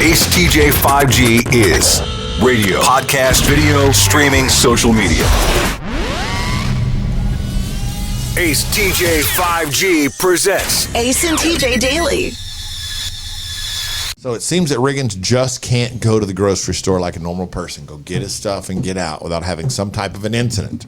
Ace TJ 5G is radio, podcast, video, streaming, social media. Ace TJ 5G presents Ace and TJ Daily. So it seems that Riggins just can't go to the grocery store like a normal person, go get his stuff and get out without having some type of an incident.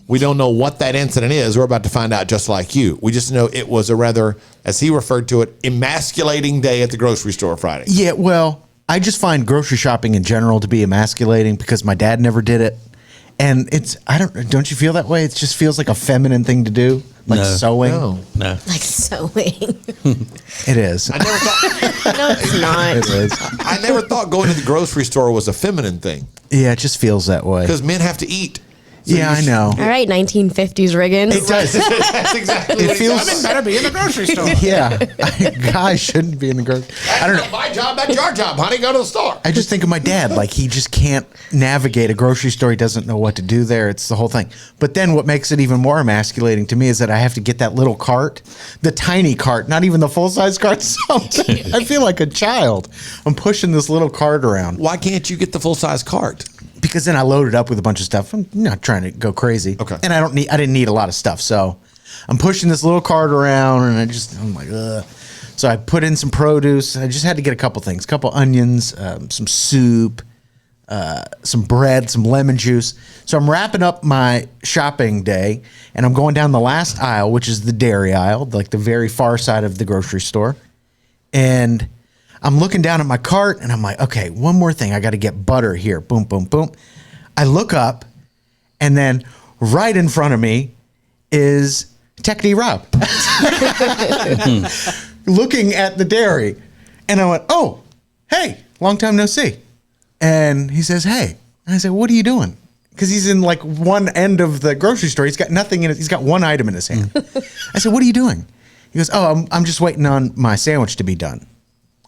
We don't know what that incident is. We're about to find out just like you. We just know it was a rather, as he referred to it, emasculating day at the grocery store Friday. Yeah, well, I just find grocery shopping in general to be emasculating because my dad never did it. And don't you feel that way? It just feels like a feminine thing to do, like sewing. No. Like sewing. It is. I never thought No, it's not. It is. I never thought going to the grocery store was a feminine thing Yeah, it just feels that way. because men have to eat. So Yeah, I know. All right, 1950s Riggins. It does. That's exactly It what feels. he said. Better be in the grocery store. Yeah, guys shouldn't be in the grocery. I don't know. That's not my job. That's your job, honey. Go to the store. I just think of my dad, like he just can't navigate a grocery store. He doesn't know what to do there. It's the whole thing. But then what makes it even more emasculating to me is that I have to get that little cart, the tiny cart, not even the full-size cart. So I feel like a child. I'm pushing this little cart around. Why can't you get the full-size cart? Because then I loaded up with a bunch of stuff. I'm not trying to go crazy. Okay. And I didn't need a lot of stuff. So I'm pushing this little cart around and I'm like, ugh. So I put in some produce. I just had to get a couple things, a couple onions, some soup, some bread, some lemon juice. So I'm wrapping up my shopping day and I'm going down the last aisle, which is the dairy aisle, like the very far side of the grocery store. And I'm looking down at my cart and I'm like, okay, one more thing. I got to get butter here. Boom, boom, boom. I look up and then right in front of me is Techie Rob looking at the dairy. And I went, oh, hey, long time no see. And he says, hey. And I said, what are you doing? Because he's in like one end of the grocery store. He's got nothing in it. He's got one item in his hand. I said, what are you doing? He goes, oh, I'm just waiting on my sandwich to be done.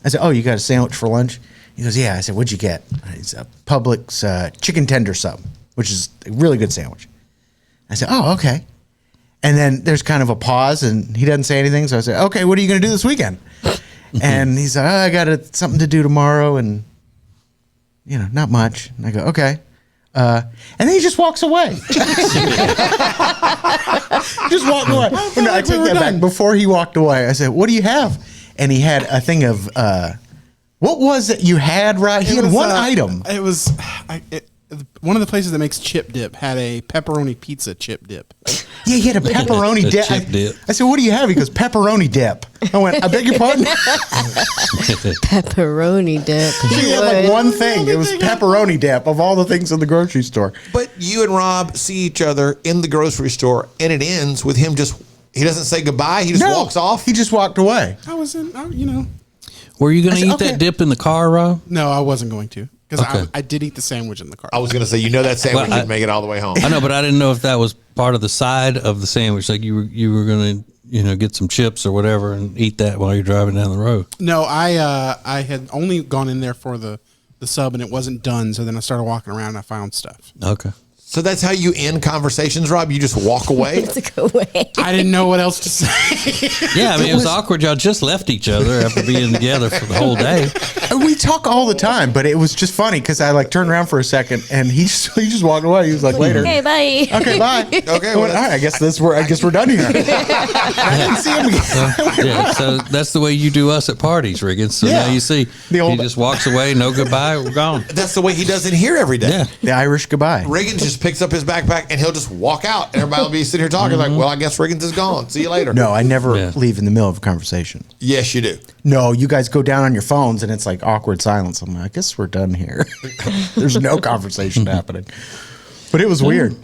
I said, oh, you got a sandwich for lunch? He goes, yeah. I said, what'd you get? It's a Publix chicken tender sub, which is a really good sandwich. I said, oh, okay. And then there's kind of a pause, and he doesn't say anything. So I said, okay, what are you going to do this weekend? And he's like, oh, I got something to do tomorrow, and, not much. And I go, okay. And then he just walks away. Just walk away. No, I take that back. Before he walked away, I said, what do you have? And he had a thing of, what was it you had, right? He had one item. It was, one of the places that makes chip dip had a pepperoni pizza chip dip. Yeah, he had a pepperoni dip. chip dip. I said, what do you have? He goes, pepperoni dip. I went, I beg your pardon? Pepperoni dip. He had like one thing. It was pepperoni dip of all the things in the grocery store. But you and Rob see each other in the grocery store, and it ends with him he doesn't say goodbye. He just walks off. He just walked away. I was in, Were you going to eat okay. that dip in the car, Rob? No, I wasn't going to. Because Okay. I did eat the sandwich in the car. I was going to say, that sandwich Well, didn't make it all the way home. I know, but I didn't know if that was part of the side of the sandwich. Like you were going to, get some chips or whatever and eat that while you're driving down the road. No, I had only gone in there for the sub and it wasn't done. So then I started walking around and I found stuff. Okay. So that's how you end conversations, Rob? You just walk away? To go away. I didn't know what else to say. Yeah, I mean, it was awkward. Y'all just left each other after being together for the whole day. We talk all the time, but it was just funny because I turned around for a second and he just walked away. He was like, later. Okay, bye. Okay, bye. Okay, I went, all right, I guess we're done here. I didn't see him again. Yeah, so that's the way you do us at parties, Riggins. So Yeah. now you see, he just walks away, no goodbye, we're gone. That's the way he does it here every day. Yeah. The Irish goodbye. Riggins just picks up his backpack and he'll just walk out. Everybody will be sitting here talking like, well, I guess Riggins is gone. See you later. No, I never Yeah. leave in the middle of a conversation. Yes, you do. No, you guys go down on your phones and it's like awkward silence. I'm like, I guess we're done here. There's no conversation happening. But it was weird.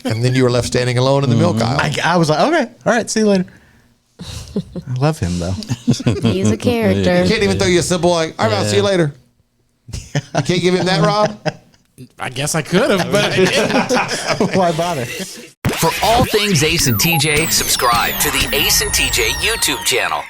And then you were left standing alone in the milk aisle. I was like, okay, all right, see you later. I love him though. He's a character. You can't even throw you a simple like, all right, I'll see you later. You can't give him that, Rob? I guess I could have, but I didn't. Why bother? For all things Ace and TJ, subscribe to the Ace and TJ YouTube channel.